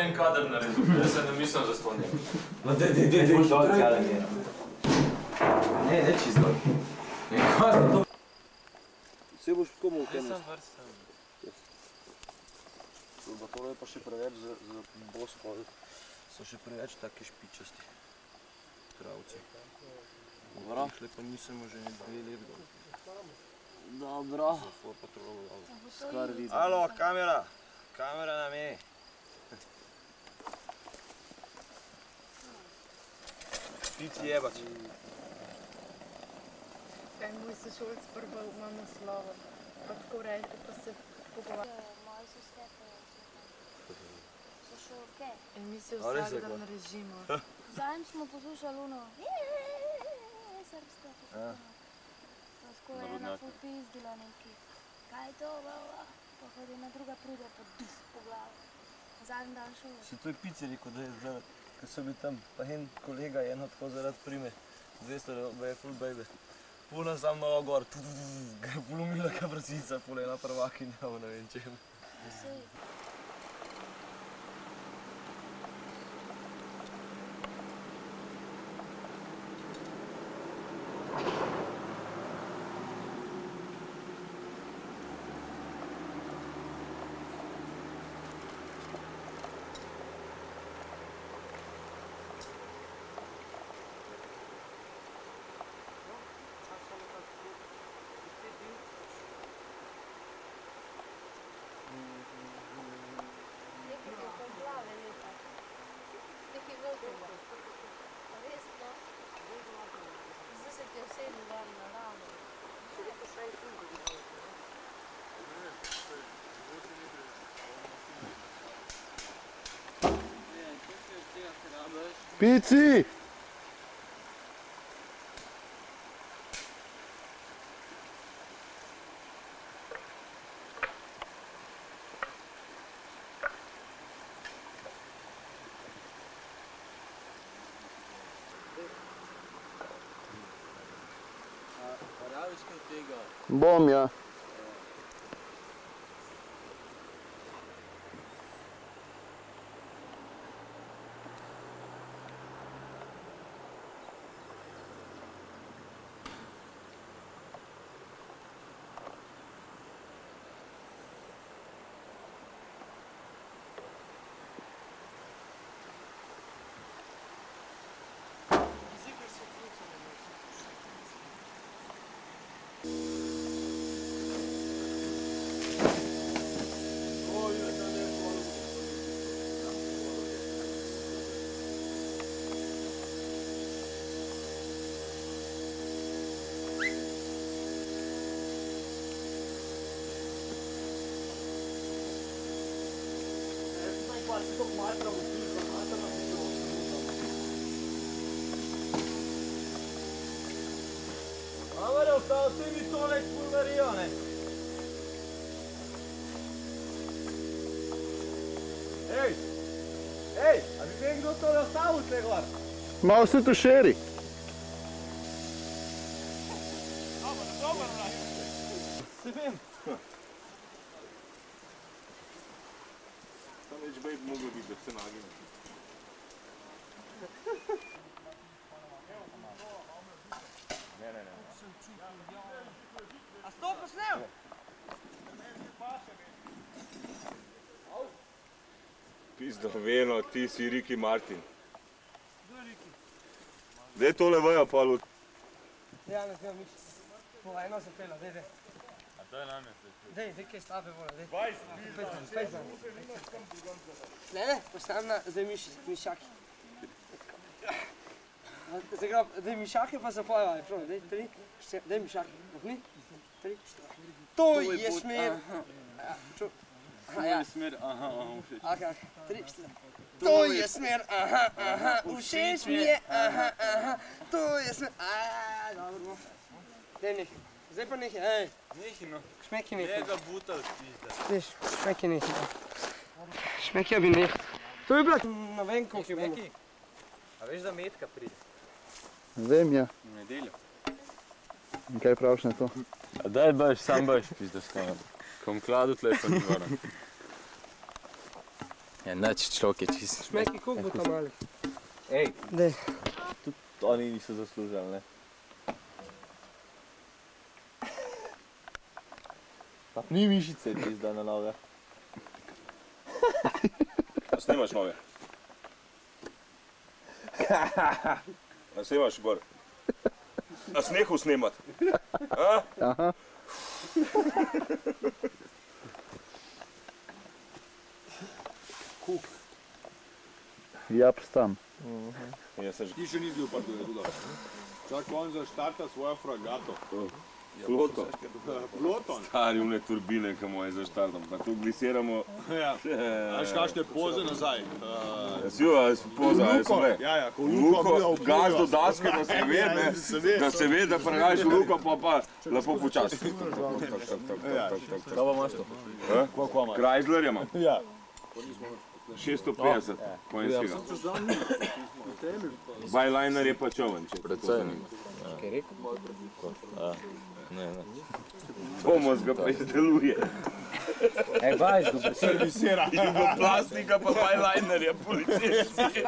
en kader naredil, jaz se ne mislim za stonjem. No, dej, boš dol, tjale njeno. Ne čist dol. Ne, kaj za to? Vse boš komu v tenis. Jaz sem vrsten. Tole je pa še preveč za bosko, so še preveč take špičasti travci. Dobro. Tle pa nisem že 2 let gor. Dobro. Zafor patroloval. Skar vidim. Alo, kamera! Kamera nam je. Pici jebač. Kaj moj sošolc prvo ima naslova, pa tako reče, pa se pogovarja. Moji sosedje so šolke. In mi se vsak dan režimo. Zadnjič smo poslušali ono srpsko poslušano. Pa skoro je ena ful pizdila neki. Kaj je to, baba? Pa hodi ena druga pride, pa duf po glavi. Zadnji dan šole. Si to je Pici rekel, da je zaradi, ker so bili tam, pa en kolega je eno tako zaradi prime, 200, da je ful bejbe. Puna sam nova gor, ga je ful umila ka vrsica, ful ena prvakinja, ne vem čem. Pici! Bom, ja. Amore, ostalo ti mi tole spulverijo, ne? Ej! Ej! A bi ve kdo tole ostavil tle gor? Malo se tu šeri. Dobar, se vem. Tam več bejb moglo biti, da se nagim. Ne. A si to posnel? Pizdo, Veno, ti si Ricky Martin. Kdo je Ricky? Dej tole vejo, Paolo. Ja, ne smem nič. Pola, eno se pela, dej. A to je name se? Dej, kaj slabe vola, dej. 20. Ne, postavim zdaj mišaki. Zdaj gre, daj mišake pa zapojevaj, prav, daj mišake, ohni, 3, 4. To je smer. To je smer, aha, všeč. Ok, 3, 4. To je smer, aha, všeč mi je, aha, to je smer, dobro. Daj nekaj, zdaj pa nekaj, ej. Nekaj, no. Šmeki nekaj. Njega butal spizda. Veš, šmeki nekaj. Šmekija bi nekaj. To je bila na ven, koliko je bomo. A veš, da Metka pride? Vem, ja. V nedeljo. In kaj praviš na to? A daj baš, sam baš pizda skoro. Kom kladu tle pa ni moram. Ja, nič, človek je čist. Šmeki, koliko bo tam mali? Ej, Dej. tudi oni niso zaslužili, ne? Pa ni mišice pizda na noge. A snimaš noge? A snimaš, Bor? A si nehal snimat? A? Aha. Ja, pristam. Jaz sem že Ti še nisi bil pa tudi dol. Čak on zaštarta svojo fragato. floto. Ploton. Stari umne turbine, ki mu je zaštartam. Tako glisiramo. Ja. Znaš kakšne poze nazaj? Sjo, poza, jaz Luko, le. ja, ko Luko, gaz do daske, da se ve, ne? Da se ve, da pregaš luko, pa lepo počasi. Kaj pa imaš to? Chrysler imam. Ja. 650 konjskega. Byliner je pa čoven, če Predvsej. Kaj rekel? Ne. Pomos ga pa izdeluje. Ej, bajs, dobro. Servisira. Jugoplastika pa Byliner je policijski.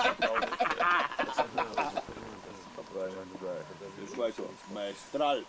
Maestral.